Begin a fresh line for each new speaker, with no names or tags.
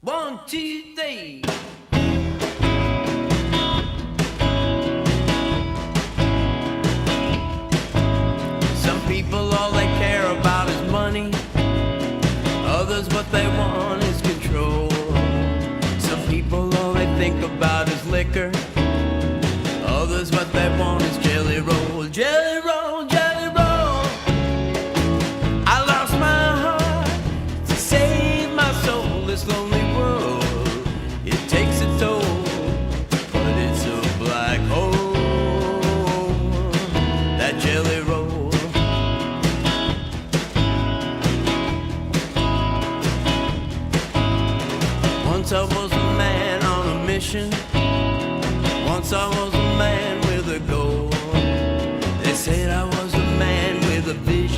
One, two, three. Some people, all they care about is money. Others, what they want is control. Some people, all they think about is liquor. Others, what they want is jelly roll. Jelly roll, jelly roll. I lost my heart to save my soul. This lonely world, it takes a toll, but it's a black hole, that jelly roll. Once I was a man on a mission. Once I was a man with a goal. They said I was a man with a vision.